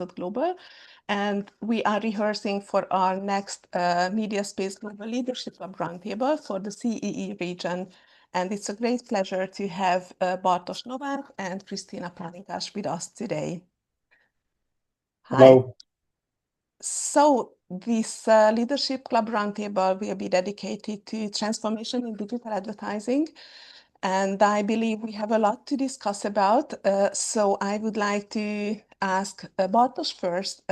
mediaspace.global, and we are rehearsing for our next Mediaspace Global Leadership Club Roundtable for the CEE region. And it's a great pleasure to have Bartosz Novák and Kristina Pálinkás with us today. Hi. Hello. So this Leadership Club Roundtable will be dedicated to transformation in digital advertising. And I believe we have a lot to discuss about. So I would like to ask Bartosz first,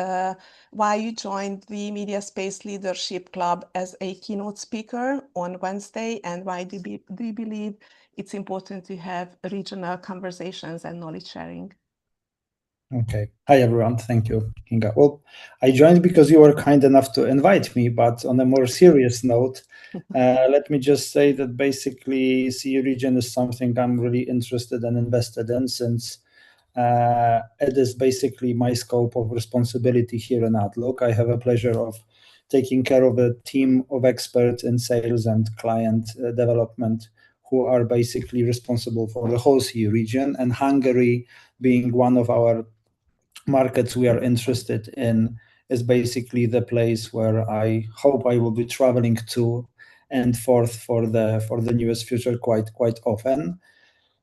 why you joined the Mediaspace Leadership Club as a keynote speaker on Wednesday, and why do you believe it's important to have regional conversations and knowledge sharing? Okay. Hi, everyone. Thank you, Kinga. Well, I joined because you were kind enough to invite me, but on a more serious note, let me just say that basically CEE region is something I'm really interested and invested in, since it is basically my scope of responsibility here in Outlook. I have a pleasure of taking care of a team of experts in sales and client development who are basically responsible for the whole CEE region, and Hungary being one of our markets we are interested in is basically the place where I hope I will be traveling to and forth for the nearest future quite often.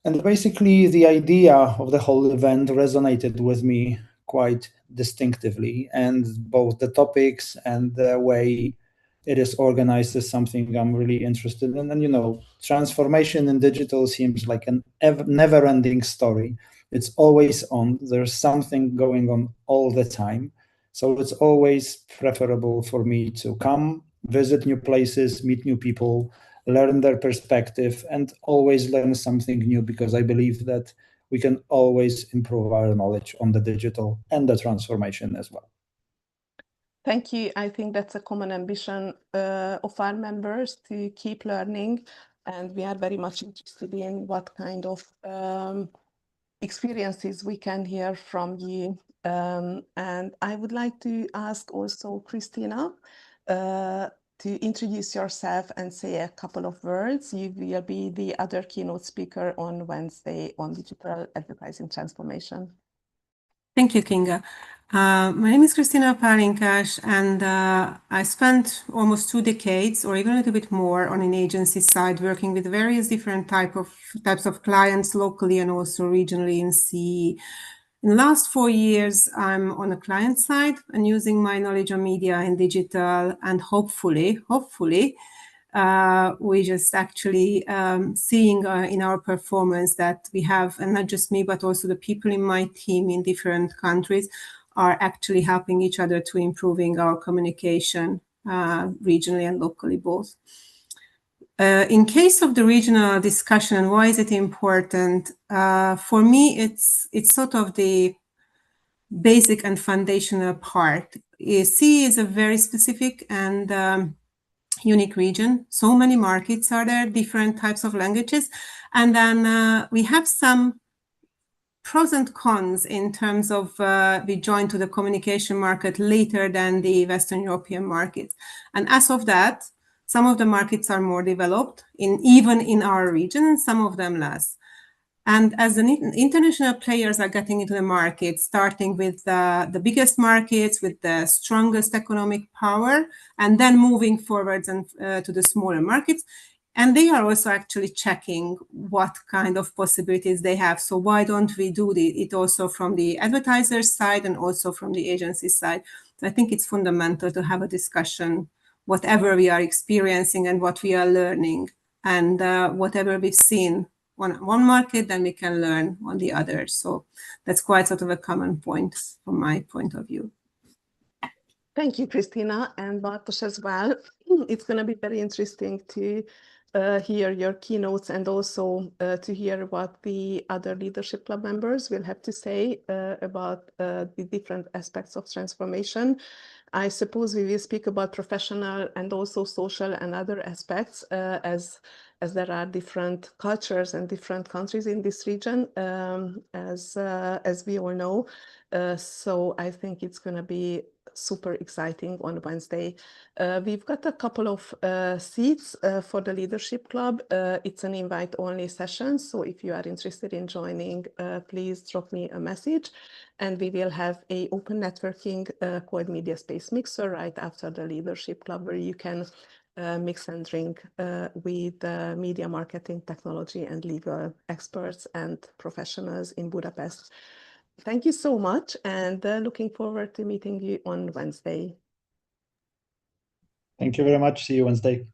And basically the idea of the whole event resonated with me quite distinctively, and both the topics and the way it is organized is something I'm really interested in. And transformation in digital seems like an never-ending story. It's always on. There's something going on all the time. So it's always preferable for me to come, visit new places, meet new people, learn their perspective, and always learn something new, because I believe that we can always improve our knowledge on the digital and the transformation as well. Thank you. I think that's a common ambition of our members, to keep learning, and we are very much interested in what kind of experiences we can hear from you. And I would like to ask also Kristina to introduce yourself and say a couple of words. You will be the other keynote speaker on Wednesday on digital advertising transformation. Thank you, Kinga. My name is Kristina Pálinkás, and I spent almost 2 decades, or even a little bit more, on an agency side, working with various different types of clients locally and also regionally in CEE. In the last 4 years, I'm on the client side and using my knowledge on media and digital, and hopefully, we just actually seeing in our performance that we have, and not just me, but also the people in my team in different countries are actually helping each other to improving our communication regionally and locally both. In case of the regional discussion and why is it important, for me, it's sort of the basic and foundational part. CEE is a very specific and unique region. So many markets are there, different types of languages. And then we have some pros and cons in terms of we joined to the communication market later than the Western European markets. And as of that, some of the markets are more developed, even in our region, some of them less. And as the international players are getting into the market, starting with the biggest markets with the strongest economic power, and then moving forwards and to the smaller markets, and they are also actually checking what kind of possibilities they have. So why don't we do it also from the advertiser's side and also from the agency side? So I think it's fundamental to have a discussion, whatever we are experiencing and what we are learning, and whatever we've seen on one market, then we can learn on the other. So that's quite sort of a common point from my point of view. Thank you, Kristina, and Bartosz as well. It's going to be very interesting to hear your keynotes, and also to hear what the other Leadership Club members will have to say about the different aspects of transformation. I suppose we will speak about professional and also social and other aspects, as there are different cultures and different countries in this region, as we all know. So I think it's going to be super exciting on Wednesday. We've got a couple of seats for the Leadership Club. It's an invite-only session, so if you are interested in joining, please drop me a message. And we will have an open networking called Mediaspace Mixer right after the Leadership Club, where you can mix and drink with media marketing, technology, and legal experts and professionals in Budapest. Thank you so much, and looking forward to meeting you on Wednesday. Thank you very much. See you Wednesday.